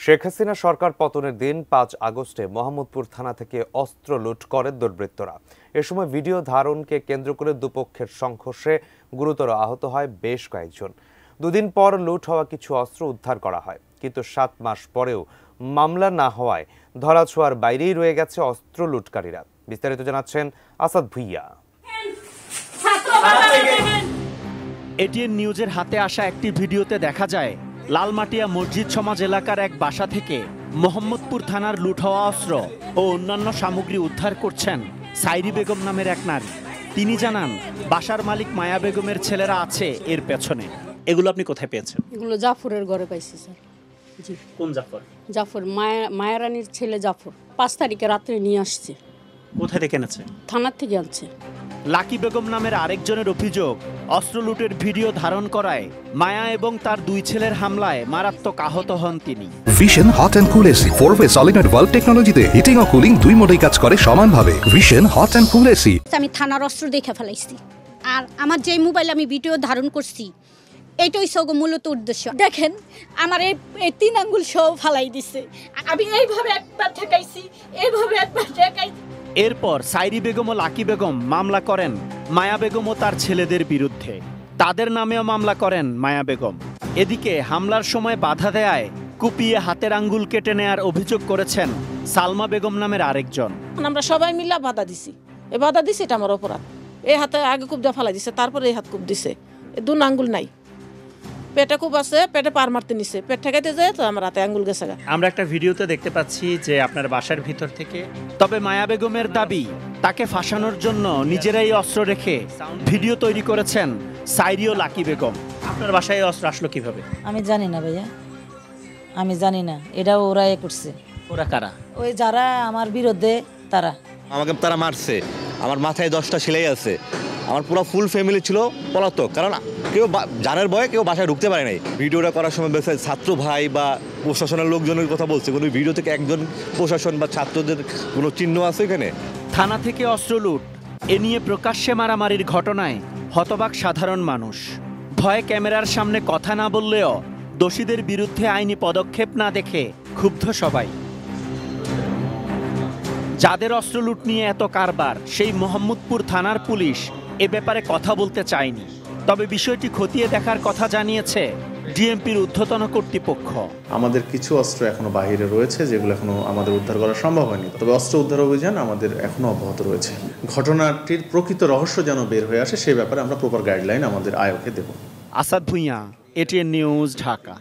শেখ হাসিনা সরকার পতনের দিন ৫ আগস্টে মোহাম্মদপুর থানা থেকে অস্ত্র লুট করে দুর্বৃত্তরা। এ সময় ভিডিও ধারণকে কেন্দ্র করে দুপক্ষের সংঘর্ষে গুরুতর আহত হয় বেশ কয়েকজন। দুদিন পর লুট হওয়া কিছু অস্ত্র উদ্ধার করা হয়, কিন্তু ৭ মাস পরেও মামলা না হওয়ায় ধরাছোঁয়ার বাইরেই রয়ে গেছে অস্ত্র লুটকারীরা। বিস্তারিত জানাচ্ছেন আসাদ ভুইয়া। এটিএন নিউজের হাতে আসা একটি ভিডিওতে দেখা যায় লালমাটিয়া মসজিদ সমাজ এলাকার এক বাসা থেকে মোহাম্মদপুর থানার লুট হওয়া অস্ত্র ও অন্যান্য সামগ্রী উদ্ধার করছেন সাইরি বেগম নামের এক নারী। তিনি জানান, বাসার মালিক মায়া বেগমের ছেলেরা আছে এর পেছনে। এগুলো আপনি কোথায় পেয়েছেন? এগুলো জাফরের ঘরে পাইছি স্যার। জি। কোন জাফর? জাফর, মায়া রানীর ছেলে জাফর। ৫ তারিখে রাত্রে নিয়ে আসছে। কোথায় থেকে এনেছে? থানার থেকে আনছে। লাকি বেগম নামের আরেকজনের অভিযোগ, অস্ত্র লুটের ভিডিও ধারণ করায় মায়া এবং তার ২ ছেলের হামলায় মারাত্মক আহত হন তিনি। Vision hot and cool AC 4-way solenoid valve টেকনোলজিতে হিটিং ও কুলিং ২ মোডেই কাজ করে সমানভাবে। Vision hot and cool AC. আমি থানার অস্ত্র দেখে ফেলাইছি, আর আমার যে মোবাইল আমি ভিডিও ধারণ করছি এইটাই সব মূলত উদ্দেশ্য। দেখেন আমার এই ৩ আঙ্গুল সব ফালাই দিছে। আমি এইভাবে একবার ঠেকাইছি, এইভাবে একবার ঠেকাইছি। এরপর সাইরি বেগম ও লাকি বেগম মামলা করেন মায়া বেগম ও তার ছেলেদের বিরুদ্ধে। তাদের নামেও মামলা করেন মায়া বেগম। এদিকে হামলার সময় বাধা দেয়ায় কুপিয়ে হাতের আঙ্গুল কেটে নেয়ার অভিযোগ করেছেন সালমা বেগম নামের আরেকজন। আমরা সবাই মিলে বাধা দিছি, এই বাধা দিছি এটা আমার অপরাধ। এই হাতে আগে কূপ দিয়ে ফালাই দিছে, তারপরে এই হাত কূপ দিছে, 2 আঙ্গুল নাই। পেটে কূপ আছে, পেটে পার মারতে নিছে, পেট ঠেকাইতে যায় তো আমার হাতে আঙ্গুল গেছে। আমরা একটা ভিডিওতে দেখতে পাচ্ছি যে আপনার বাসার ভিতর থেকে। তবে মায়া বেগমের দাবি, তাকে ফাঁসানোর জন্য নিজেরাই অস্ত্র রেখে ভিডিও তৈরি করেছেন সাইরি ও লাকি বেগম। আপনার বাসায় অস্ত্র আসলো কিভাবে? আমি জানি না ভাইয়া, আমি জানি না। এটা ওরা করছে। ওরা কারা? ওই যারা আমার বিরুদ্ধে তারা আমাকে তারা মারছে। আমার মাথায় 10টা সেলাই আছে। আমার পুরো ফুল ফ্যামিলি ছিল পলাতক, কারণ কেউ জানার ভয়ে কেউ বাসায় ঢুকতে পারে নাই। ভিডিওটা করার সময় বেশ ছাত্র ভাই বা প্রশাসনের লোকজনের কথা বলছে, কোনো ভিডিও থেকে একজন প্রশাসন বা ছাত্রদের কোনো চিহ্ন আছে এখানে? থানা থেকে অস্ত্র লুট, এ নিয়ে প্রকাশ্যে মারামারির ঘটনায় হতবাক সাধারণ মানুষ। ভয়ে ক্যামেরার সামনে কথা না বললেও দোষীদের বিরুদ্ধে আইনি পদক্ষেপ না দেখে ক্ষুব্ধ সবাই। যাদের অস্ত্র লুট নিয়ে এত কারবার, সেই মোহাম্মদপুর থানার পুলিশ এ ব্যাপারে কথা বলতে চায়নি। তবে বিষয়টি খতিয়ে দেখার কথা জানিয়েছে ডিএমপির ঊর্ধ্বতন কর্তৃপক্ষ। আমাদের কিছু অস্ত্র এখনো বাহিরে রয়েছে, যেগুলো এখনো আমাদের উদ্ধার করা সম্ভব হয়নি। তবে অস্ত্র উদ্ধার অভিযান আমাদের এখনো অব্যাহত রয়েছে। ঘটনাটির প্রকৃত রহস্য যেন বের হয়ে আসে, সেই ব্যাপারে আমরা প্রপার গাইডলাইন আমাদের আয়োগকে দেব। Asad Bhuiyan, ATN news, Dhaka.